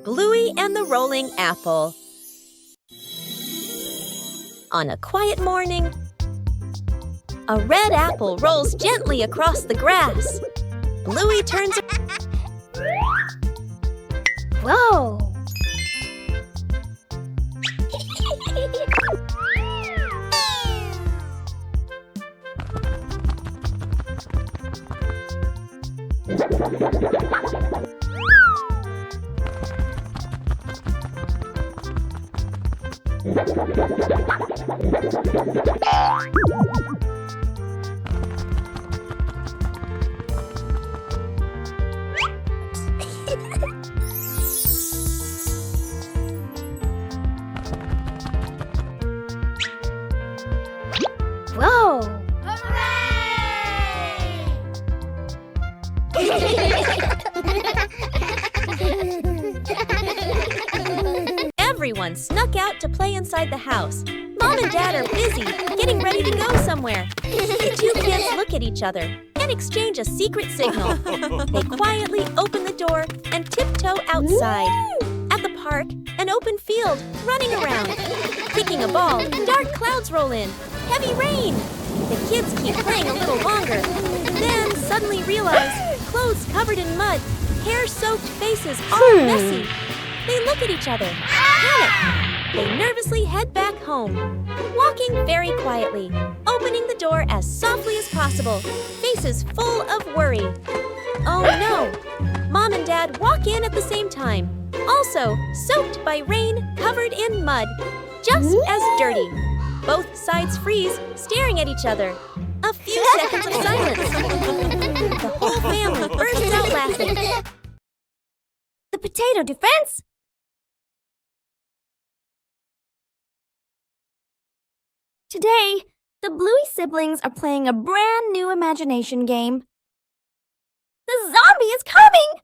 Bluey and the Rolling Apple. On a quiet morning, a red apple rolls gently across the grass. Bluey turns. Whoa! Whoa! Everyone snuck out to play inside the house. Mom and Dad are busy, getting ready to go somewhere. The two kids look at each other and exchange a secret signal. They quietly open the door and tiptoe outside. At the park, an open field, running around. Kicking a ball, dark clouds roll in. Heavy rain! The kids keep playing a little longer, then suddenly realize clothes covered in mud, hair-soaked faces all messy. They look at each other, panic. They nervously head back home, walking very quietly, opening the door as softly as possible, faces full of worry. Oh no! Mom and Dad walk in at the same time, also soaked by rain, covered in mud, just as dirty. Both sides freeze, staring at each other. A few seconds of silence. The whole family bursts out laughing. The potato defense? Today, the Bluey siblings are playing a brand new imagination game. The zombie is coming!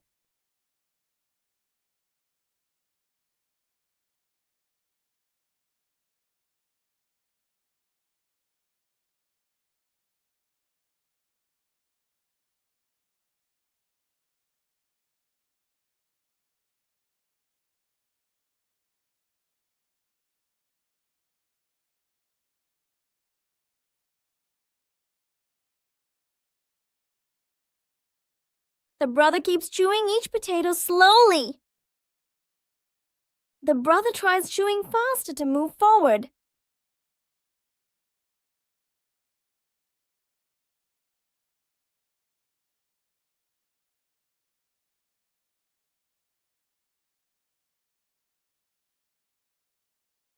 The brother keeps chewing each potato slowly. The brother tries chewing faster to move forward.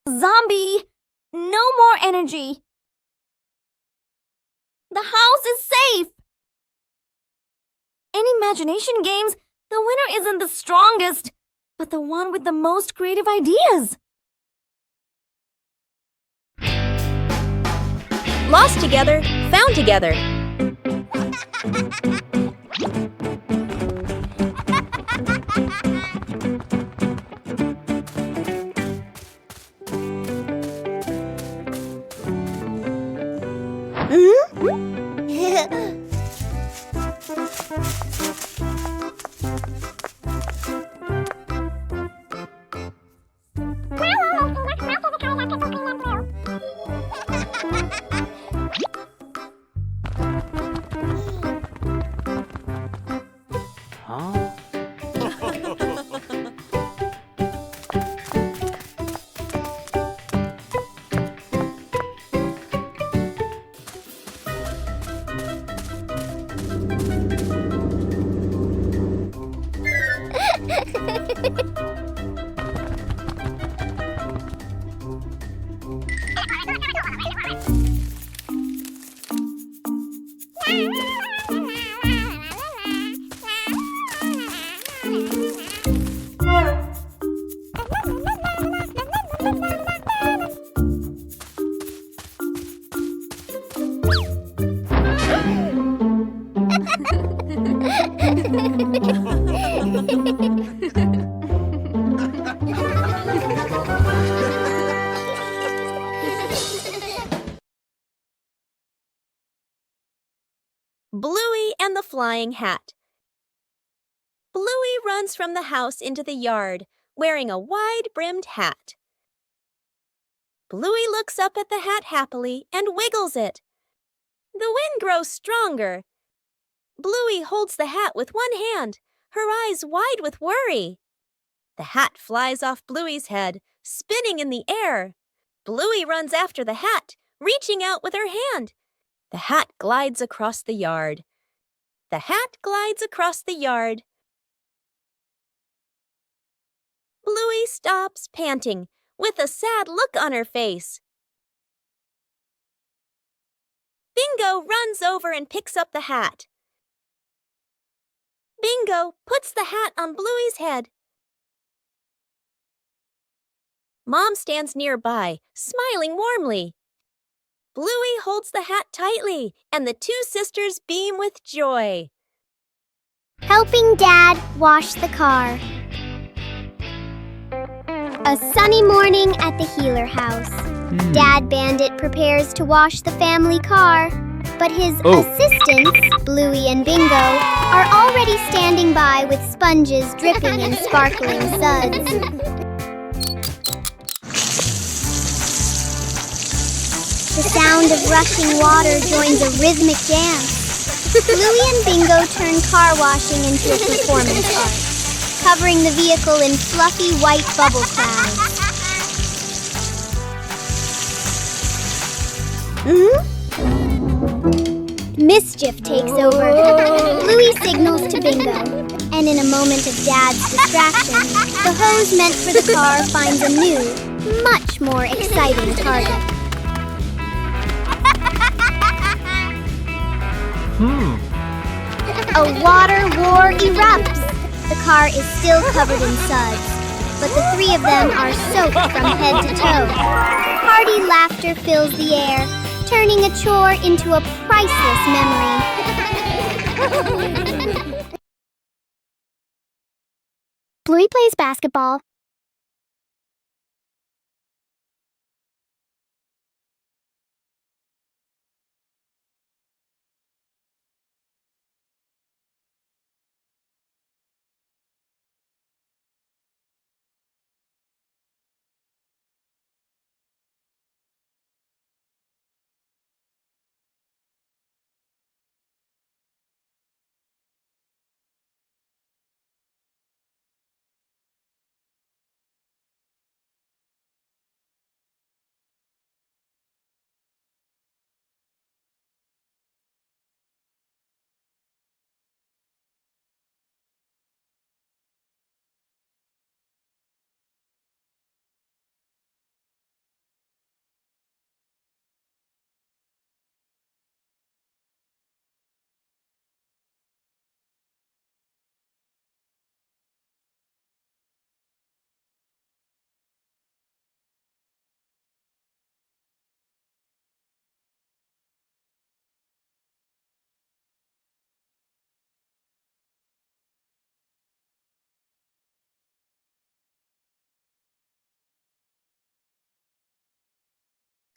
Zombie! No more energy! The house is safe! In imagination games, the winner isn't the strongest, but the one with the most creative ideas. Lost together, found together. Bluey and the Flying Hat. Bluey runs from the house into the yard, wearing a wide-brimmed hat. Bluey looks up at the hat happily and wiggles it. The wind grows stronger. Bluey holds the hat with one hand, her eyes wide with worry. The hat flies off Bluey's head, spinning in the air. Bluey runs after the hat, reaching out with her hand. The hat glides across the yard. The hat glides across the yard. Bluey stops, panting, with a sad look on her face. Bingo runs over and picks up the hat. Bingo puts the hat on Bluey's head. Mom stands nearby, smiling warmly. Bluey holds the hat tightly, and the two sisters beam with joy. Helping Dad wash the car. A sunny morning at the Healer house. Dad Bandit prepares to wash the family car, but his assistants, Bluey and Bingo, are already standing by with sponges dripping in sparkling suds. The sound of rushing water joins a rhythmic dance. Bluey and Bingo turn car washing into a performance art, covering the vehicle in fluffy white bubble clouds. Mischief takes over. Bluey signals to Bingo, and in a moment of Dad's distraction, the hose meant for the car finds a new, much more exciting target. A water war erupts. The car is still covered in suds, but the three of them are soaked from head to toe. Hearty laughter fills the air, turning a chore into a priceless memory. Bluey plays basketball.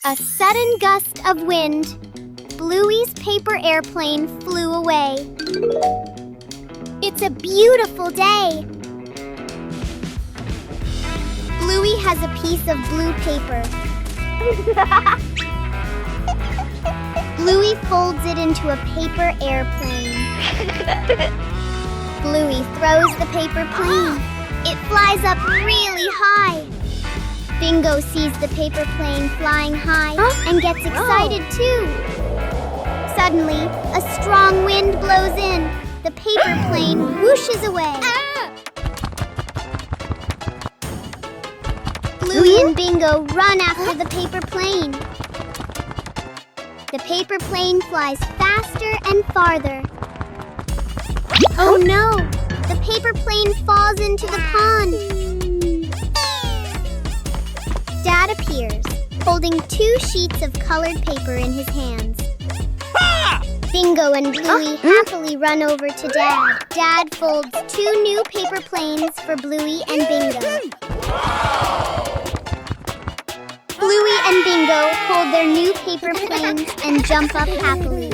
A sudden gust of wind. Bluey's paper airplane flew away. It's a beautiful day. Bluey has a piece of blue paper. Bluey folds it into a paper airplane. Bluey throws the paper plane. It flies up really high. Bingo sees the paper plane flying high and gets excited too. Suddenly, a strong wind blows in. The paper plane whooshes away. Bluey and Bingo run after the paper plane. The paper plane flies faster and farther. Oh no! The paper plane falls into the pond. Dad appears, holding 2 sheets of colored paper in his hands. Bingo and Bluey happily run over to Dad. Dad folds 2 new paper planes for Bluey and Bingo. Bluey and Bingo hold their new paper planes and jump up happily.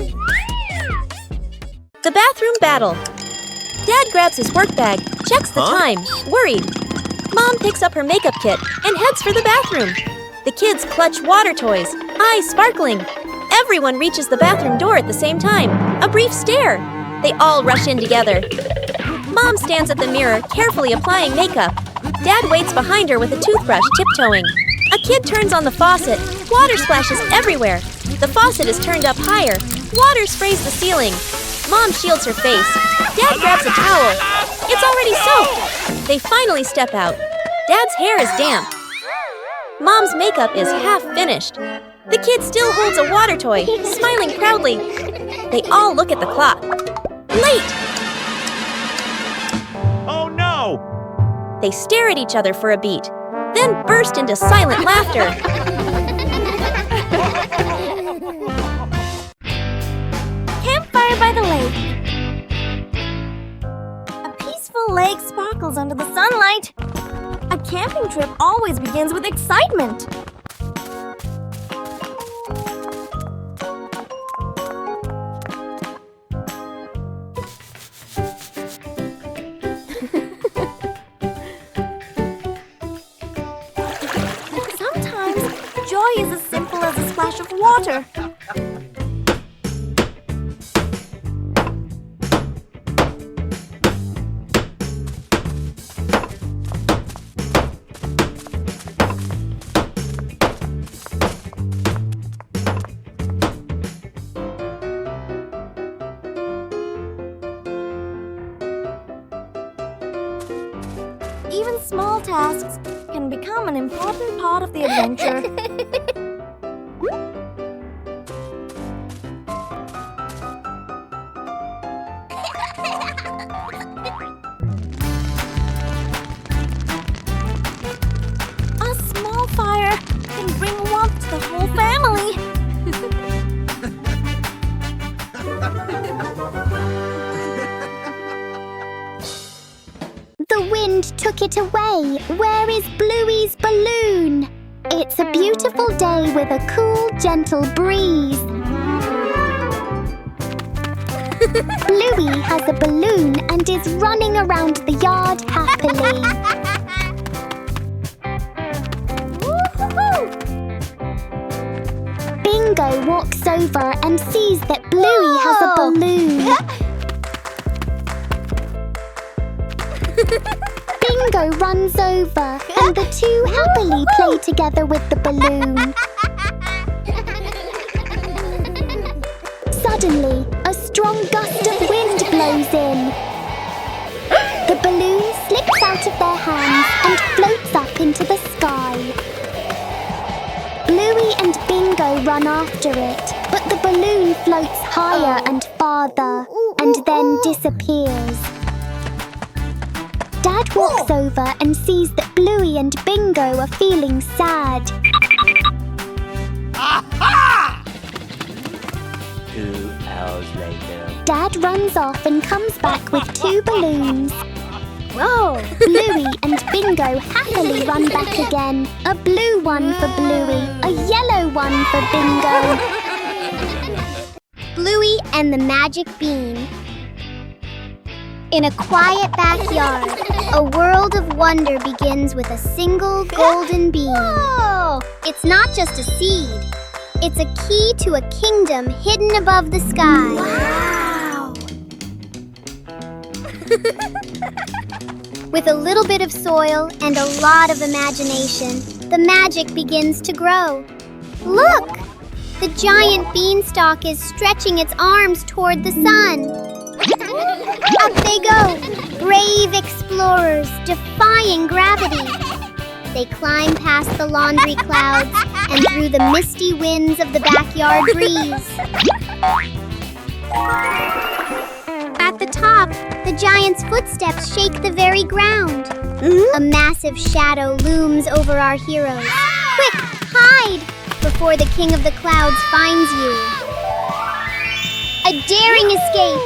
The bathroom battle. Dad grabs his work bag, checks the time, worried. Mom picks up her makeup kit and heads for the bathroom. The kids clutch water toys, eyes sparkling. Everyone reaches the bathroom door at the same time. A brief stare. They all rush in together. Mom stands at the mirror, carefully applying makeup. Dad waits behind her with a toothbrush, tiptoeing. A kid turns on the faucet. Water splashes everywhere. The faucet is turned up higher. Water sprays the ceiling. Mom shields her face. Dad grabs a towel. It's already soaked. They finally step out. Dad's hair is damp. Mom's makeup is half finished. The kid still holds a water toy, smiling proudly. They all look at the clock. Late! Oh no! They stare at each other for a beat, then burst into silent laughter. Campfire by the lake. A peaceful lake sparkles under the sunlight. A camping trip always begins with excitement. Sometimes, joy is as simple as a splash of water. Even small tasks can become an important part of the adventure. A small fire can bring warmth to the whole family. The wind took it away. Where is Bluey's balloon? It's a beautiful day with a cool, gentle breeze. Bluey has a balloon and is running around the yard happily. Bingo walks over and sees that Bluey has a balloon. Bingo runs over and the two happily play together with the balloon. Suddenly, a strong gust of wind blows in. The balloon slips out of their hands and floats up into the sky. Bluey and Bingo run after it, but the balloon floats higher and farther and then disappears. Dad walks over and sees that Bluey and Bingo are feeling sad. Aha! 2 hours later. Dad runs off and comes back with 2 balloons. Whoa! Bluey and Bingo happily run back again. A blue one for Bluey, a yellow one for Bingo. Bluey and the Magic Bean. In a quiet backyard, a world of wonder begins with a single golden bean. Whoa! It's not just a seed. It's a key to a kingdom hidden above the sky. Wow! With a little bit of soil and a lot of imagination, the magic begins to grow. Look! The giant beanstalk is stretching its arms toward the sun. Up they go, brave explorers defying gravity. They climb past the laundry clouds and through the misty winds of the backyard breeze. At the top, the giant's footsteps shake the very ground. A massive shadow looms over our heroes. Quick, hide before the king of the clouds finds you. A daring escape.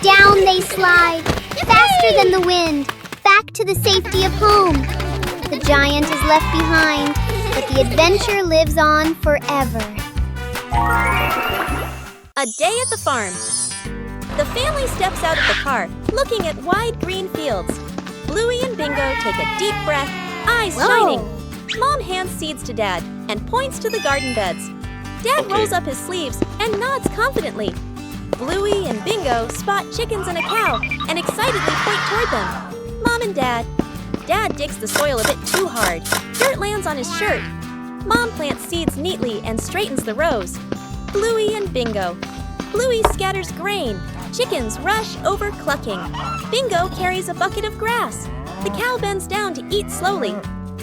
Down they slide, faster than the wind, back to the safety of home. The giant is left behind, but the adventure lives on forever. A day at the farm. The family steps out of the car, looking at wide green fields. Bluey and Bingo take a deep breath eyes shining. Mom hands seeds to Dad and points to the garden beds. Dad rolls up his sleeves and nods confidently. Bluey and Bingo spot chickens and a cow and excitedly point toward them. Mom and Dad. Dad digs the soil a bit too hard. Dirt lands on his shirt. Mom plants seeds neatly and straightens the rows. Bluey and Bingo. Bluey scatters grain. Chickens rush over clucking. Bingo carries a bucket of grass. The cow bends down to eat slowly.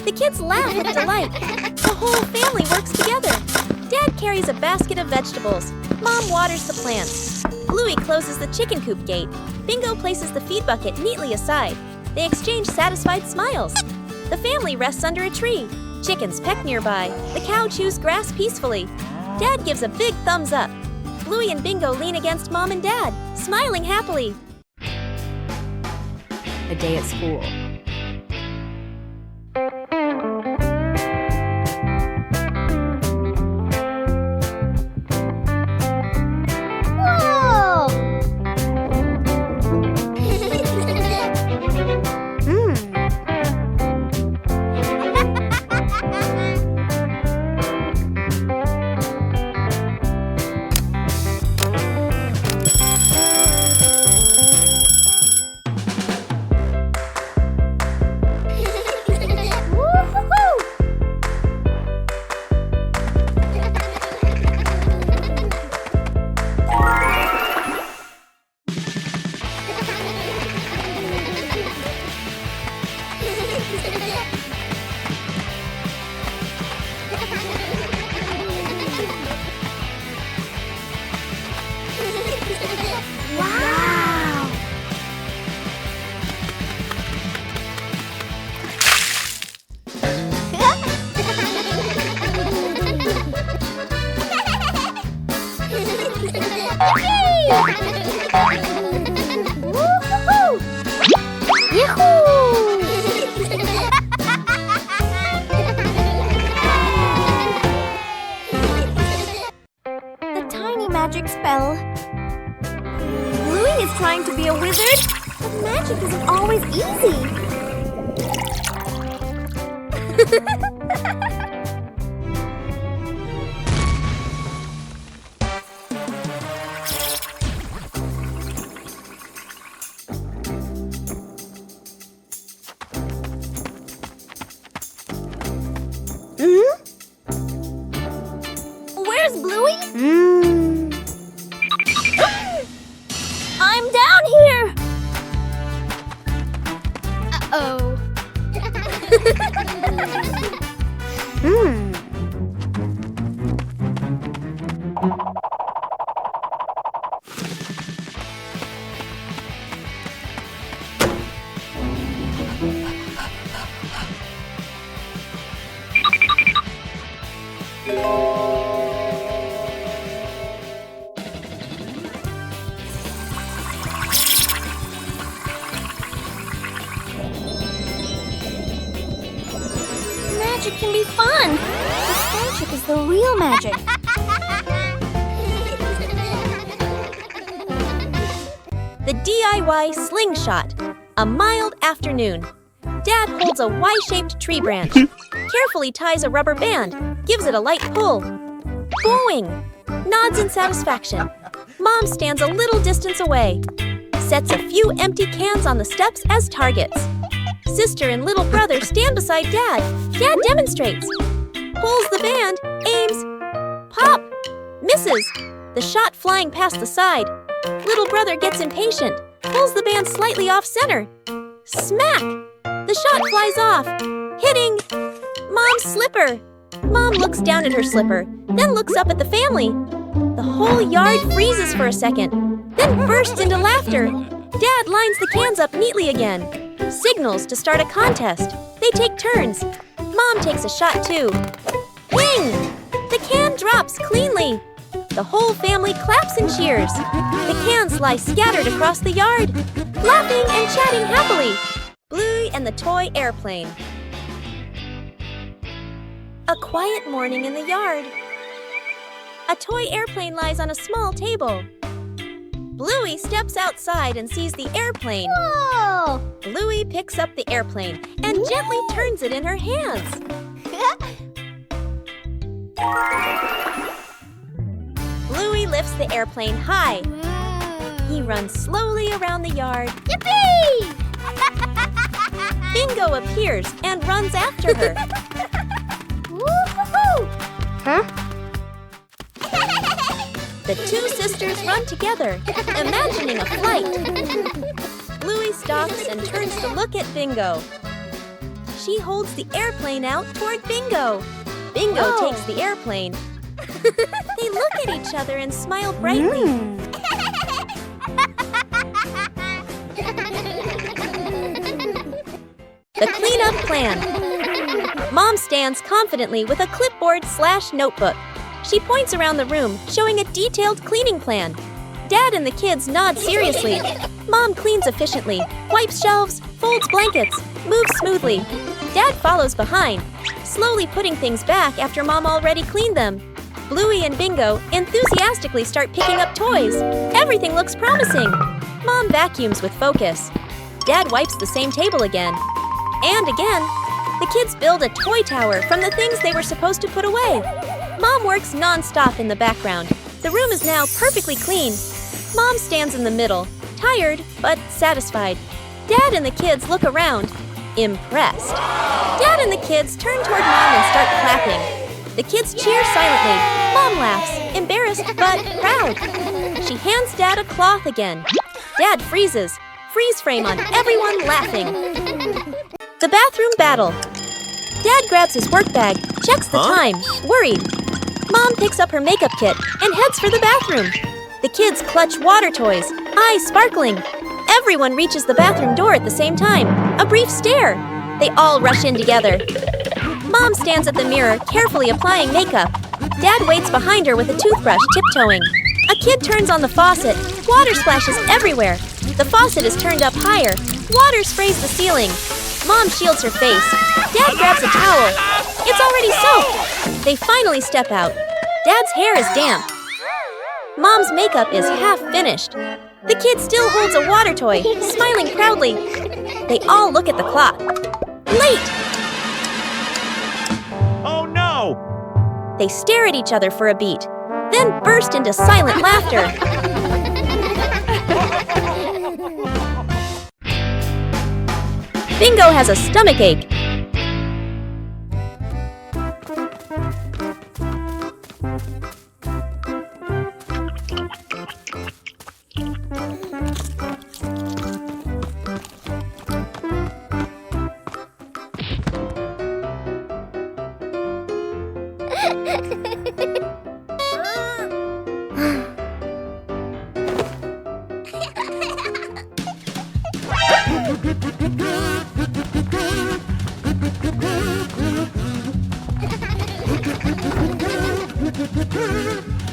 The kids laugh with delight. The whole family works together. Dad carries a basket of vegetables. Mom waters the plants. Bluey closes the chicken coop gate. Bingo places the feed bucket neatly aside. They exchange satisfied smiles. The family rests under a tree. Chickens peck nearby. The cow chews grass peacefully. Dad gives a big thumbs up. Bluey and Bingo lean against Mom and Dad, smiling happily. A day at school. Whoa! Wow! Woo-hoo-hoo! Yahoo! The tiny magic spell. Bluey is trying to be a wizard, but magic isn't always easy. Where's Bluey? I'm down here! Uh-oh. Magic can be fun, but friendship is the real magic. The DIY slingshot. A mild afternoon. Dad holds a Y-shaped tree branch. Carefully ties a rubber band. Gives it a light pull. Boing! Nods in satisfaction. Mom stands a little distance away. Sets a few empty cans on the steps as targets. Sister and little brother stand beside Dad. Dad demonstrates. Pulls the band, aims. Pop! Misses. The shot flying past the side. Little brother gets impatient. Pulls the band slightly off center. Smack! The shot flies off, hitting Mom's slipper. Mom looks down at her slipper, then looks up at the family. The whole yard freezes for a second, then bursts into laughter. Dad lines the cans up neatly again. Signals to start a contest. They take turns. Mom takes a shot too. Ping! The can drops cleanly. The whole family claps and cheers. The cans lie scattered across the yard, laughing and chatting happily. Bluey and the toy airplane. A quiet morning in the yard. A toy airplane lies on a small table. Bluey steps outside and sees the airplane. Whoa! Bluey picks up the airplane and gently turns it in her hands. Bluey lifts the airplane high. He runs slowly around the yard. Yippee! Bingo appears and runs after her. Woo-hoo-hoo! Huh? The two sisters run together, imagining a flight. Bluey stops and turns to look at Bingo. She holds the airplane out toward Bingo. Bingo Whoa. takes the airplane. They look at each other and smile brightly. The cleanup plan. Mom stands confidently with a clipboard/notebook. She points around the room, showing a detailed cleaning plan. Dad and the kids nod seriously. Mom cleans efficiently, wipes shelves, folds blankets, moves smoothly. Dad follows behind, slowly putting things back after Mom already cleaned them. Bluey and Bingo enthusiastically start picking up toys. Everything looks promising. Mom vacuums with focus. Dad wipes the same table again. And again. The kids build a toy tower from the things they were supposed to put away. Mom works non-stop in the background. The room is now perfectly clean. Mom stands in the middle, tired but satisfied. Dad and the kids look around, impressed. Dad and the kids turn toward Mom and start clapping. The kids cheer silently. Mom laughs, embarrassed but proud. She hands Dad a cloth again. Dad freezes, freeze frame on everyone laughing. The bathroom battle. Dad grabs his work bag, checks the time, worried. Mom picks up her makeup kit and heads for the bathroom. The kids clutch water toys, eyes sparkling. Everyone reaches the bathroom door at the same time. A brief stare. They all rush in together. Mom stands at the mirror, carefully applying makeup. Dad waits behind her with a toothbrush, tiptoeing. A kid turns on the faucet. Water splashes everywhere. The faucet is turned up higher. Water sprays the ceiling. Mom shields her face. Dad grabs a towel. It's already soaked. They finally step out. Dad's hair is damp. Mom's makeup is half finished. The kid still holds a water toy, smiling proudly. They all look at the clock. Late! Oh no! They stare at each other for a beat, then burst into silent laughter. Bingo has a stomachache.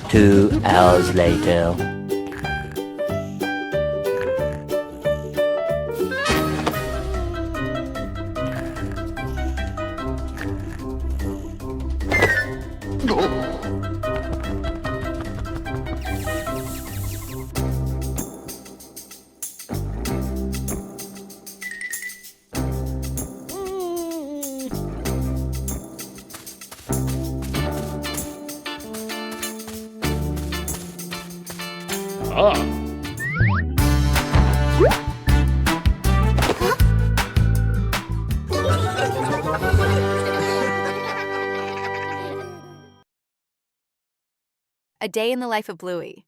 Two hours later. A Day in the Life of Bluey.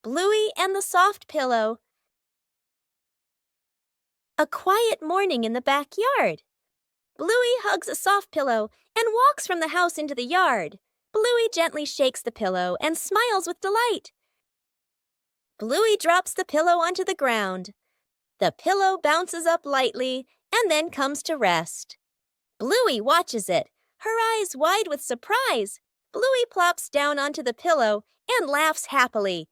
Bluey and the Soft Pillow. A quiet morning in the backyard. Bluey hugs a soft pillow and walks from the house into the yard. Bluey gently shakes the pillow and smiles with delight. Bluey drops the pillow onto the ground. The pillow bounces up lightly and then comes to rest. Bluey watches it, her eyes wide with surprise. Bluey plops down onto the pillow and laughs happily.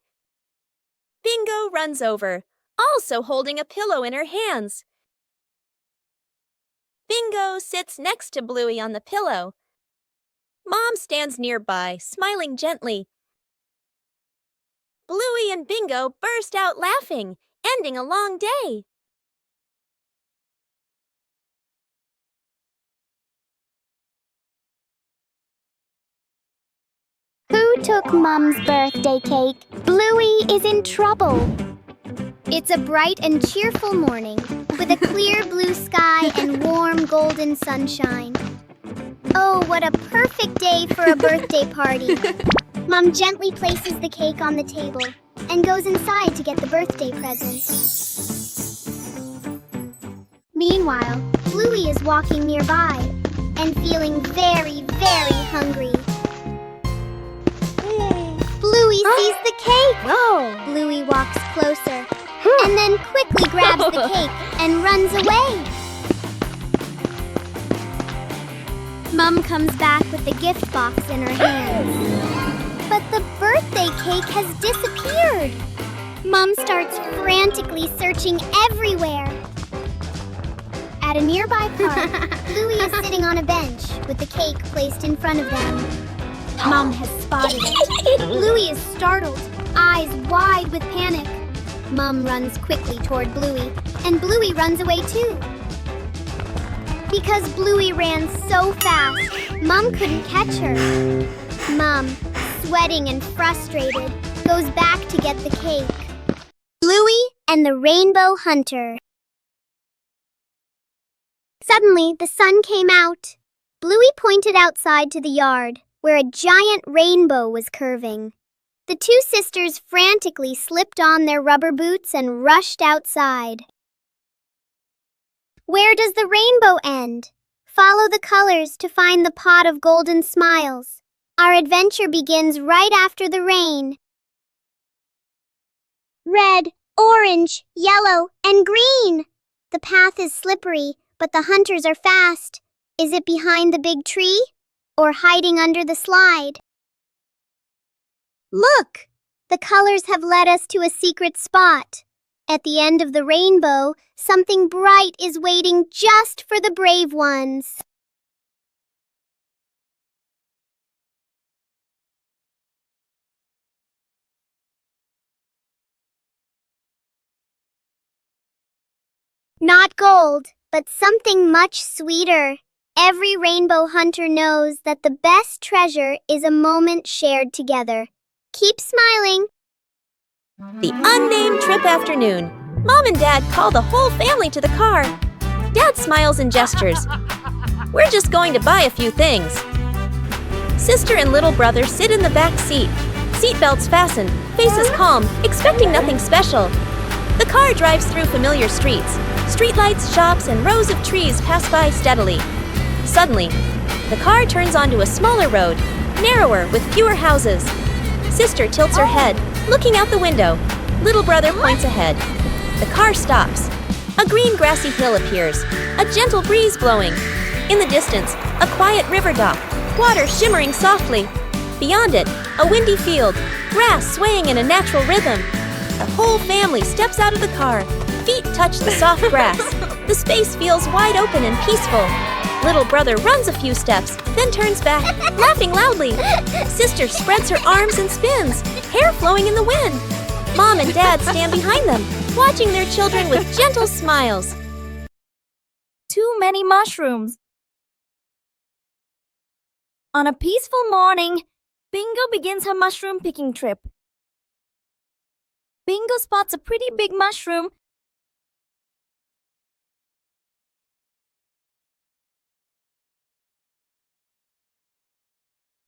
Bingo runs over, also holding a pillow in her hands. Bingo sits next to Bluey on the pillow. Mom stands nearby, smiling gently. Bluey and Bingo burst out laughing, ending a long day. Who took Mom's birthday cake? Bluey is in trouble. It's a bright and cheerful morning with a clear blue sky and warm golden sunshine. Oh, what a perfect day for a birthday party. Mom gently places the cake on the table and goes inside to get the birthday present. Meanwhile, Bluey is walking nearby and feeling very, very hungry. Bluey sees the cake. Whoa! Bluey walks closer and then quickly grabs the cake and runs away. Mom comes back with the gift box in her hands. But the birthday cake has disappeared. Mom starts frantically searching everywhere. At a nearby park, Bluey is sitting on a bench with the cake placed in front of them. Mom has spotted it. Bluey is startled, eyes wide with panic. Mom runs quickly toward Bluey, and Bluey runs away too. Because Bluey ran so fast, Mom couldn't catch her. Mom, sweating and frustrated, goes back to get the cake. Bluey and the Rainbow Hunter. Suddenly, the sun came out. Bluey pointed outside to the yard, where a giant rainbow was curving. The two sisters frantically slipped on their rubber boots and rushed outside. Where does the rainbow end? Follow the colors to find the pot of golden smiles. Our adventure begins right after the rain. Red, orange, yellow, and green. The path is slippery, but the hunters are fast. Is it behind the big tree or hiding under the slide? Look! The colors have led us to a secret spot. At the end of the rainbow, something bright is waiting just for the brave ones. Not gold, but something much sweeter. Every rainbow hunter knows that the best treasure is a moment shared together. Keep smiling. The unnamed trip afternoon. Mom and Dad call the whole family to the car. Dad smiles and gestures. We're just going to buy a few things. Sister and little brother sit in the back seat. Seatbelts fastened, faces calm, expecting nothing special. The car drives through familiar streets. Streetlights, shops, and rows of trees pass by steadily. Suddenly, the car turns onto a smaller road, narrower with fewer houses. Sister tilts her head, looking out the window. Little brother points ahead. The car stops. A green grassy hill appears, a gentle breeze blowing. In the distance, a quiet river dock, water shimmering softly. Beyond it, a windy field, grass swaying in a natural rhythm. The whole family steps out of the car. Feet touch the soft grass. The space feels wide open and peaceful. Little brother runs a few steps, then turns back, laughing loudly. Sister spreads her arms and spins, hair flowing in the wind. Mom and Dad stand behind them, watching their children with gentle smiles. Too many mushrooms. On a peaceful morning, Bingo begins her mushroom picking trip. Bingo spots a pretty big mushroom.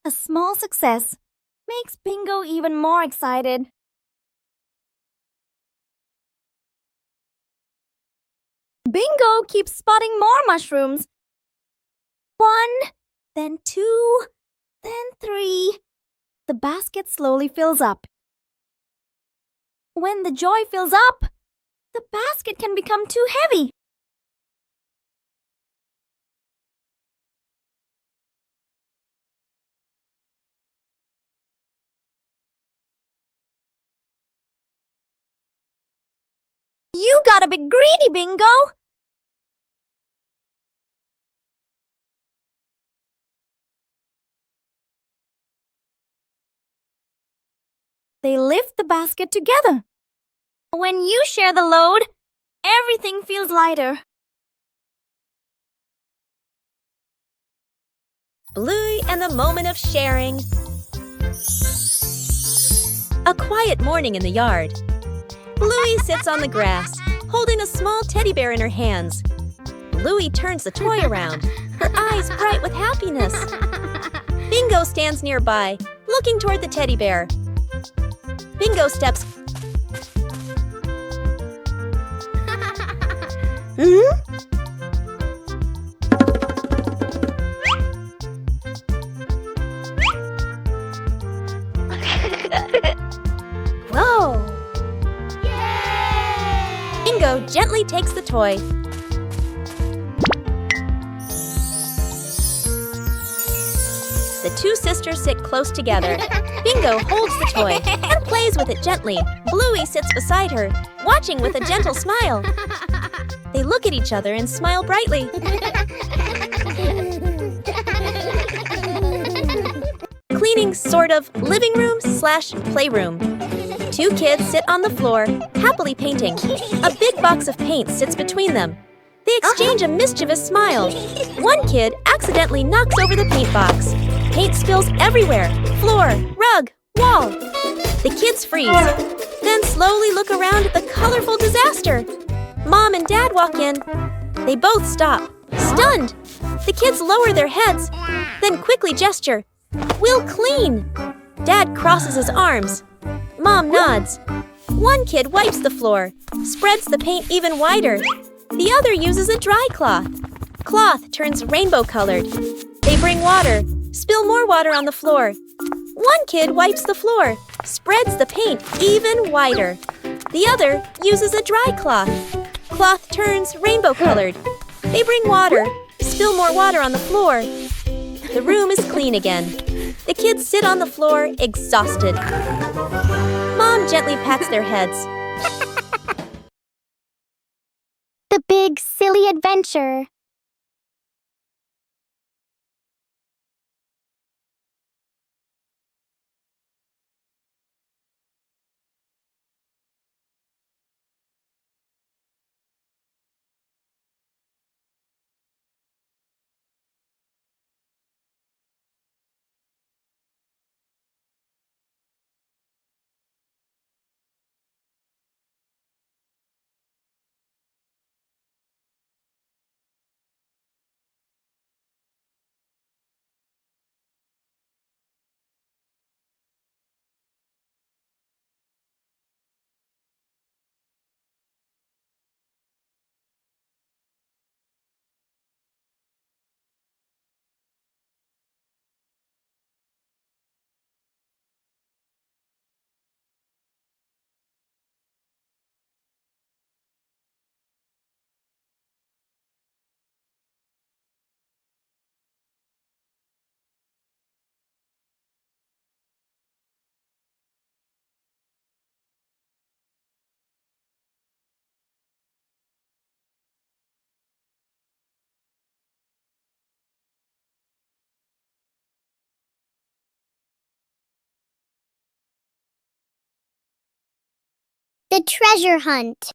A small success makes Bingo even more excited. Bingo keeps spotting more mushrooms. 1, then 2, then 3. The basket slowly fills up. When the joy fills up, the basket can become too heavy. You got a bit greedy, Bingo! They lift the basket together. When you share the load, everything feels lighter. Bluey and the moment of sharing. A quiet morning in the yard. Bluey sits on the grass, holding a small teddy bear in her hands. Bluey turns the toy around, her eyes bright with happiness. Bingo stands nearby, looking toward the teddy bear. Bingo steps. Whoa! Bingo gently takes the toy. The two sisters sit close together. Bingo holds the toy and plays with it gently. Bluey sits beside her, watching with a gentle smile. They look at each other and smile brightly. Cleaning sort of living room / playroom. Two kids sit on the floor, happily painting. A big box of paint sits between them. They exchange a mischievous smile. One kid accidentally knocks over the paint box. Paint spills everywhere, floor, rug, wall. The kids freeze, then slowly look around at the colorful disaster. Mom and Dad walk in. They both stop, stunned. The kids lower their heads, then quickly gesture. We'll clean. Dad crosses his arms. Mom nods. One kid wipes the floor, spreads the paint even wider. The other uses a dry cloth. Cloth turns rainbow-colored. They bring water, spill more water on the floor. One kid wipes the floor, spreads the paint even wider. The other uses a dry cloth. Cloth turns rainbow-colored. They bring water, spill more water on the floor. The room is clean again. The kids sit on the floor, exhausted. Mom gently pats their heads. The big, silly adventure. The treasure hunt.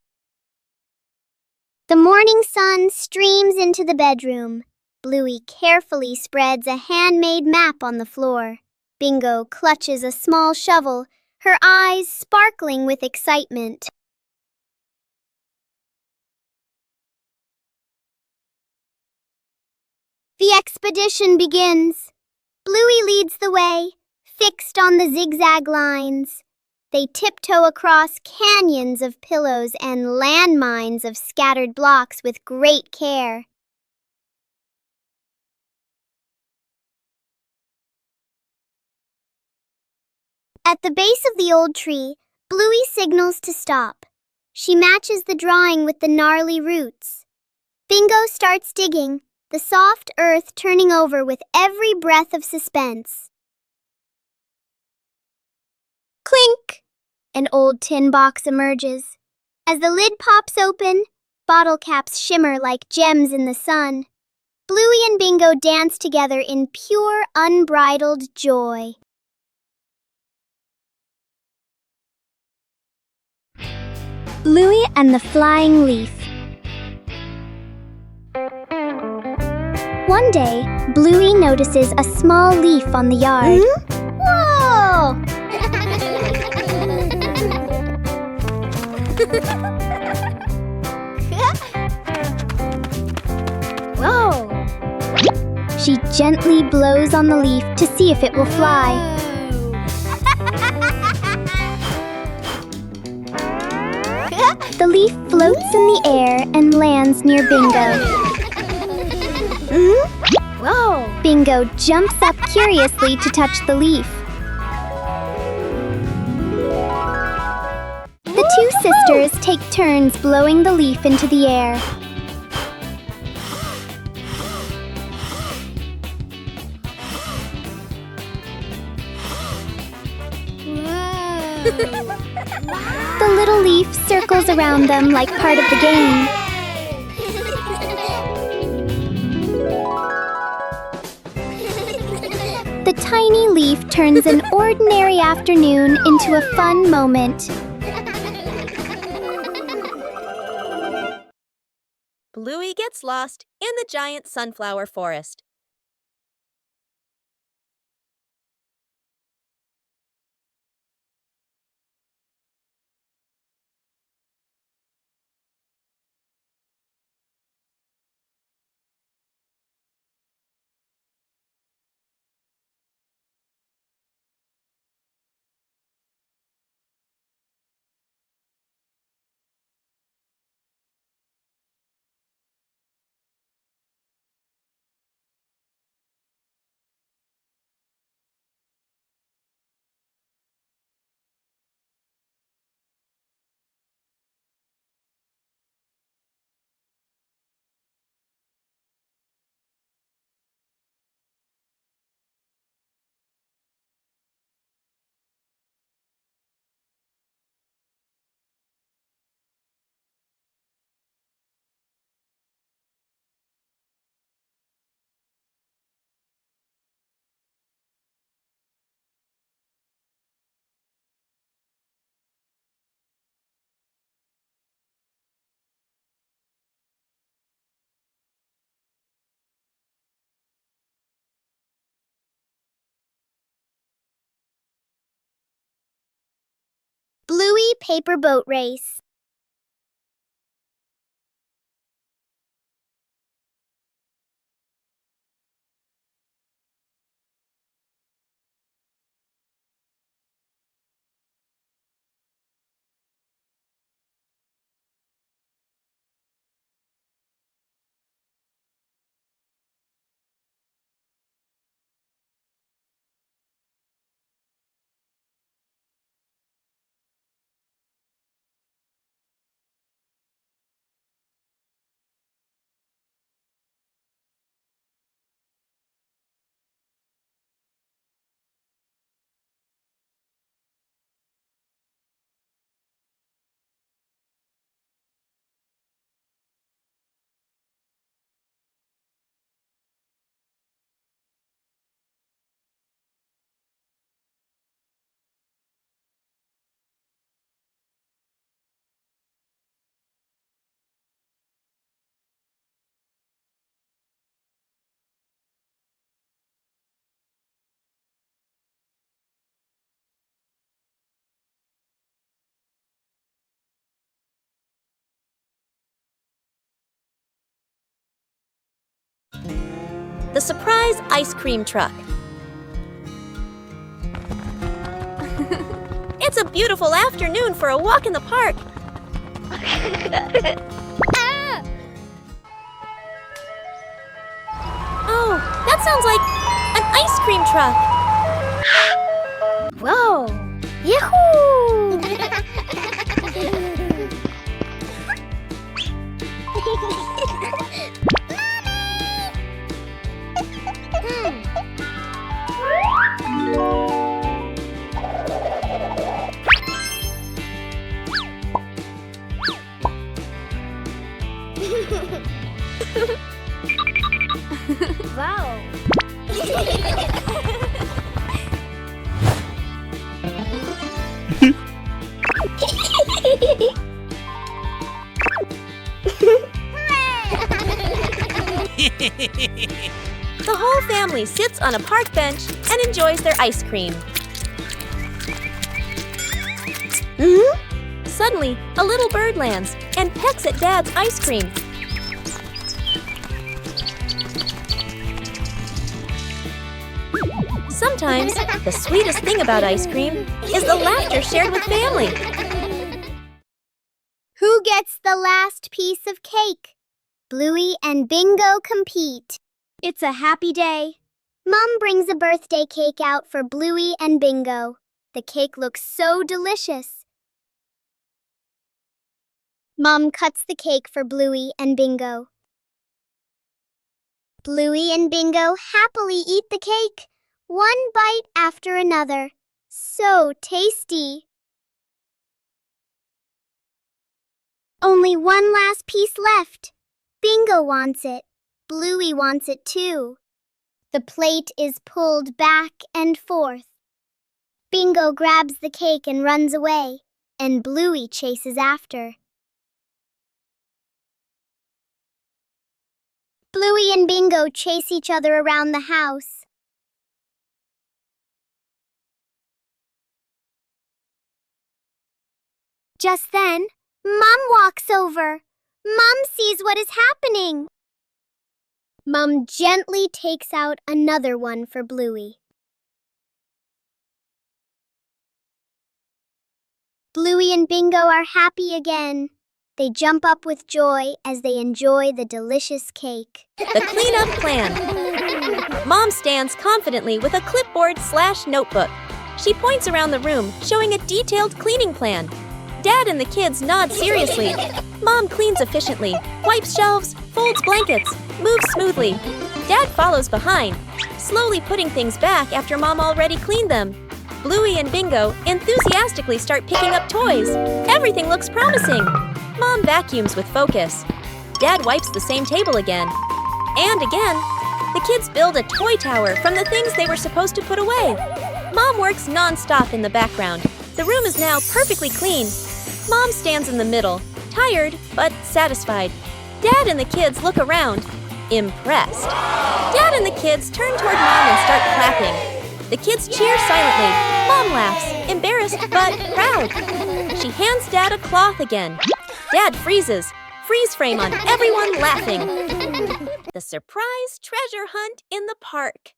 The morning sun streams into the bedroom. Bluey carefully spreads a handmade map on the floor. Bingo clutches a small shovel, her eyes sparkling with excitement. The expedition begins. Bluey leads the way, fixed on the zigzag lines. They tiptoe across canyons of pillows and landmines of scattered blocks with great care. At the base of the old tree, Bluey signals to stop. She matches the drawing with the gnarly roots. Bingo starts digging, the soft earth turning over with every breath of suspense. Clink! An old tin box emerges. As the lid pops open, bottle caps shimmer like gems in the sun. Bluey and Bingo dance together in pure, unbridled joy. Bluey and the Flying Leaf. One day, Bluey notices a small leaf on the yard. Whoa! Whoa! She gently blows on the leaf to see if it will fly. The leaf floats in the air and lands near Bingo. Whoa! Bingo jumps up curiously to touch the leaf. The two sisters take turns blowing the leaf into the air. The little leaf circles around them like part of the game. The tiny leaf turns an ordinary afternoon into a fun moment. Bluey gets lost in the giant sunflower forest. Bluey Paper Boat Race. The surprise ice cream truck. It's a beautiful afternoon for a walk in the park. Oh, that sounds like an ice cream truck. Whoa! Yahoo! Wow! The whole family sits on a park bench and enjoys their ice cream. Suddenly, a little bird lands and pecks at Dad's ice cream. Sometimes, the sweetest thing about ice cream is the laughter shared with family. Who gets the last piece of cake? Bluey and Bingo compete. It's a happy day. Mom brings a birthday cake out for Bluey and Bingo. The cake looks so delicious. Mom cuts the cake for Bluey and Bingo. Bluey and Bingo happily eat the cake, one bite after another. So tasty. Only one last piece left. Bingo wants it. Bluey wants it too. The plate is pulled back and forth. Bingo grabs the cake and runs away, and Bluey chases after. Bluey and Bingo chase each other around the house. Just then, Mom walks over. Mom sees what is happening. Mom gently takes out another one for Bluey. Bluey and Bingo are happy again. They jump up with joy as they enjoy the delicious cake. The cleanup plan. Mom stands confidently with a clipboard/notebook. She points around the room, showing a detailed cleaning plan. Dad and the kids nod seriously. Mom cleans efficiently, wipes shelves, folds blankets, moves smoothly. Dad follows behind, slowly putting things back after Mom already cleaned them. Bluey and Bingo enthusiastically start picking up toys. Everything looks promising. Mom vacuums with focus. Dad wipes the same table again. And again. The kids build a toy tower from the things they were supposed to put away. Mom works non-stop in the background. The room is now perfectly clean. Mom stands in the middle, tired but satisfied. Dad and the kids look around, impressed. Dad and the kids turn toward Mom and start clapping. The kids cheer silently. Mom laughs, embarrassed but proud. She hands Dad a cloth again. Dad freezes, freeze frame on everyone laughing. The surprise treasure hunt in the park.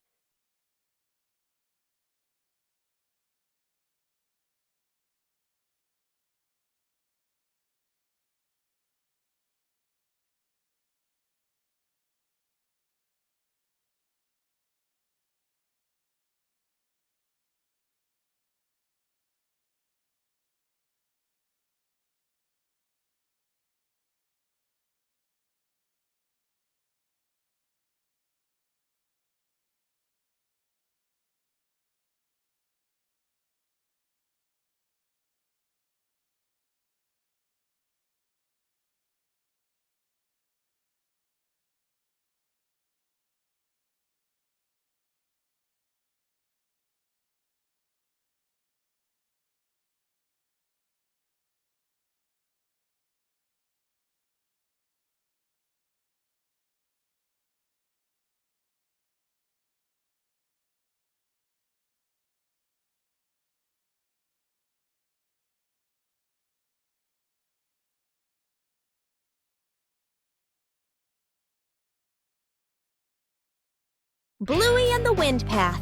Bluey and the Wind Path.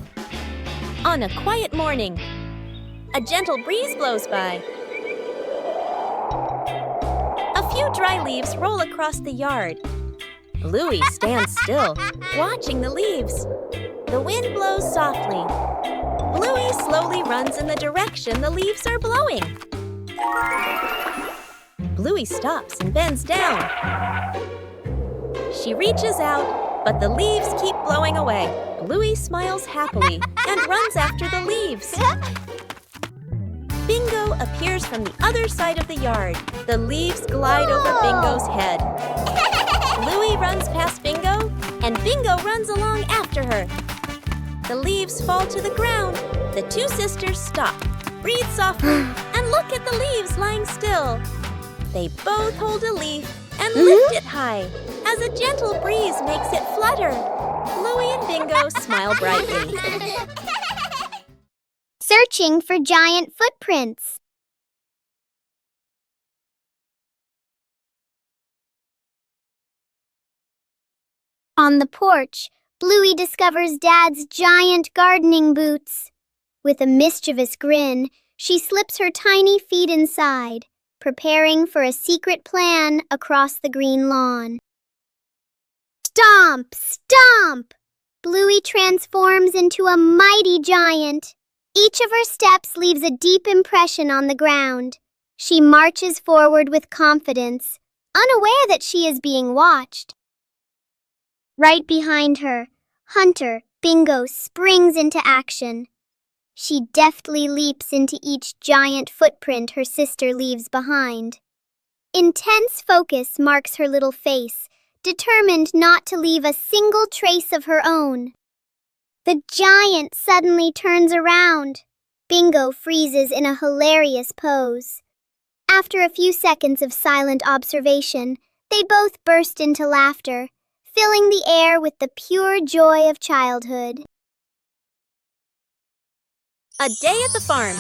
On a quiet morning, A gentle breeze blows by. A few dry leaves roll across the yard. Bluey stands still, watching the leaves. The wind blows softly. Bluey slowly runs in the direction the leaves are blowing. Bluey stops and bends down. She reaches out, but the leaves keep blowing away. Bluey smiles happily and runs after the leaves. Bingo appears from the other side of the yard. The leaves glide over Bingo's head. Bluey runs past Bingo, and Bingo runs along after her. The leaves fall to the ground. The two sisters stop, breathe softly, and look at the leaves lying still. They both hold a leaf and lift it high as a gentle breeze makes it flutter. Bluey and Bingo smile brightly. Searching for giant footprints. On the porch, Bluey discovers Dad's giant gardening boots. With a mischievous grin, she slips her tiny feet inside, preparing for a secret plan across the green lawn. Stomp! Stomp! Bluey transforms into a mighty giant. Each of her steps leaves a deep impression on the ground. She marches forward with confidence, unaware that she is being watched. Right behind her, Hunter, Bingo, springs into action. She deftly leaps into each giant footprint her sister leaves behind. Intense focus marks her little face, determined not to leave a single trace of her own. The giant suddenly turns around. Bingo freezes in a hilarious pose. After a few seconds of silent observation, they both burst into laughter, filling the air with the pure joy of childhood. A day at the farm.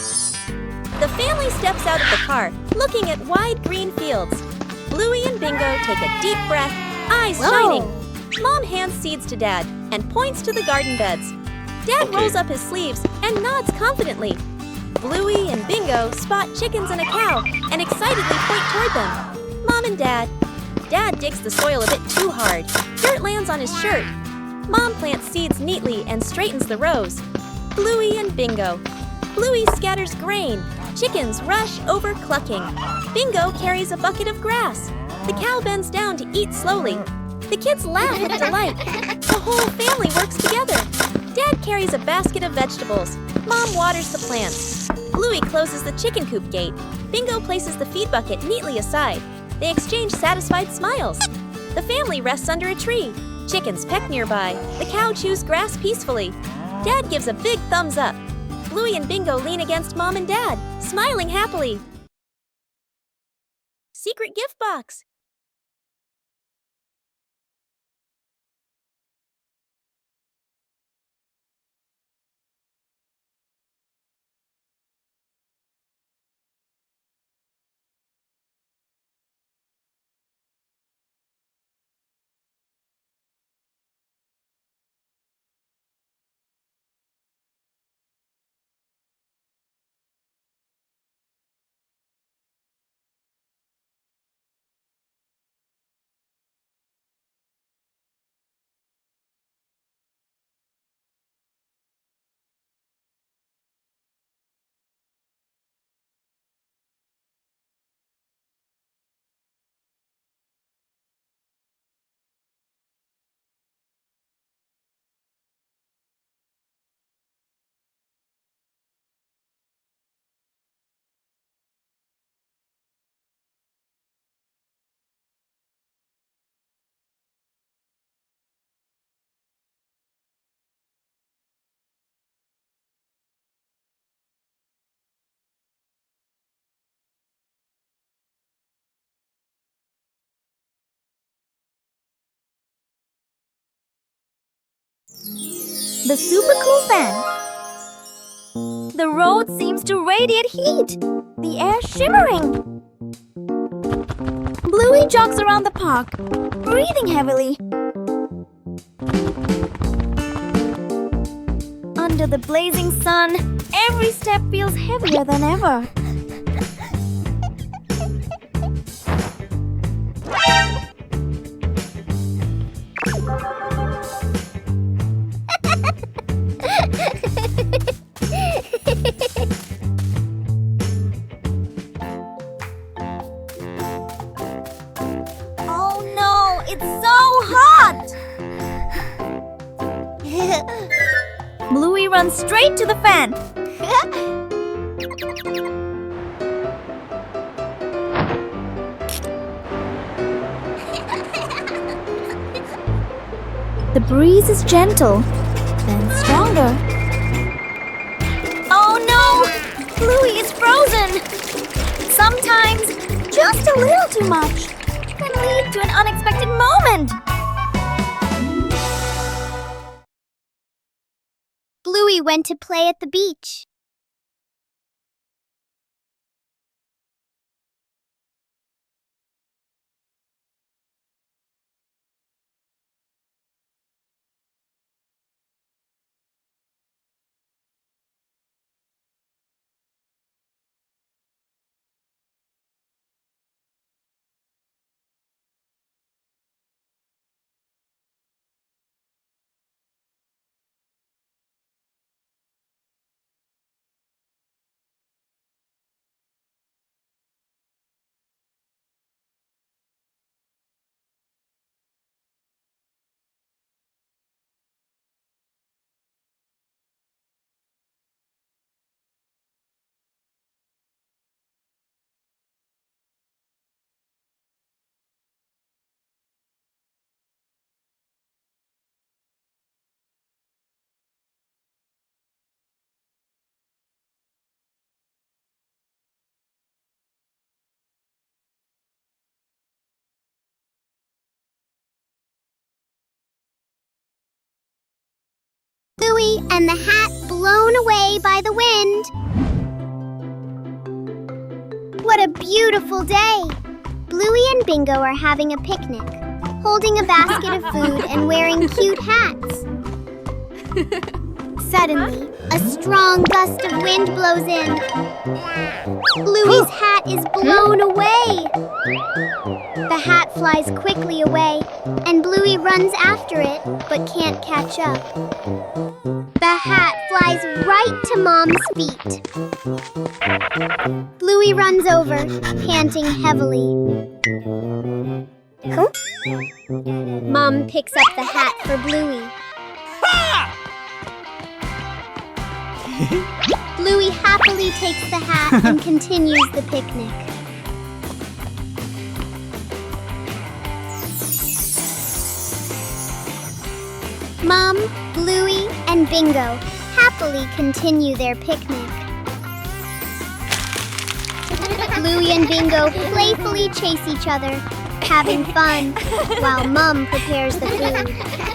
The family steps out of the car, looking at wide green fields. Bluey and Bingo take a deep breath, eyes shining. Mom hands seeds to Dad and points to the garden beds. Dad rolls up his sleeves and nods confidently. Bluey and Bingo spot chickens and a cow and excitedly point toward them. Mom and Dad. Dad digs the soil a bit too hard. Dirt lands on his shirt. Mom plants seeds neatly and straightens the rows. Bluey and Bingo. Bluey scatters grain. Chickens rush over clucking. Bingo carries a bucket of grass. The cow bends down to eat slowly. The kids laugh with delight. The whole family works together. Dad carries a basket of vegetables. Mom waters the plants. Bluey closes the chicken coop gate. Bingo places the feed bucket neatly aside. They exchange satisfied smiles. The family rests under a tree. Chickens peck nearby. The cow chews grass peacefully. Dad gives a big thumbs up. Bluey and Bingo lean against Mom and Dad, smiling happily. Secret gift box. The super cool fan. The road seems to radiate heat. The air shimmering. Bluey jogs around the park, breathing heavily. Under the blazing sun, Every step feels heavier than ever. Oh no, it's so hot! Bluey runs straight to the fan. The breeze is gentle, then stronger. Oh no! Bluey is frozen! Sometimes, just a little too much can lead to an unexpected moment. Bluey went to play at the beach. Bluey and the hat blown away by the wind. What a beautiful day! Bluey and Bingo are having a picnic, holding a basket of food and wearing cute hats. Suddenly, a strong gust of wind blows in. Bluey's hat is blown away. The hat flies quickly away, and Bluey runs after it, but can't catch up. The hat flies right to Mom's feet. Bluey runs over, panting heavily. Mom picks up the hat for Bluey. Bluey happily takes the hat and continues the picnic. Mom, Bluey, and Bingo happily continue their picnic. Bluey and Bingo playfully chase each other, having fun, while Mom prepares the food.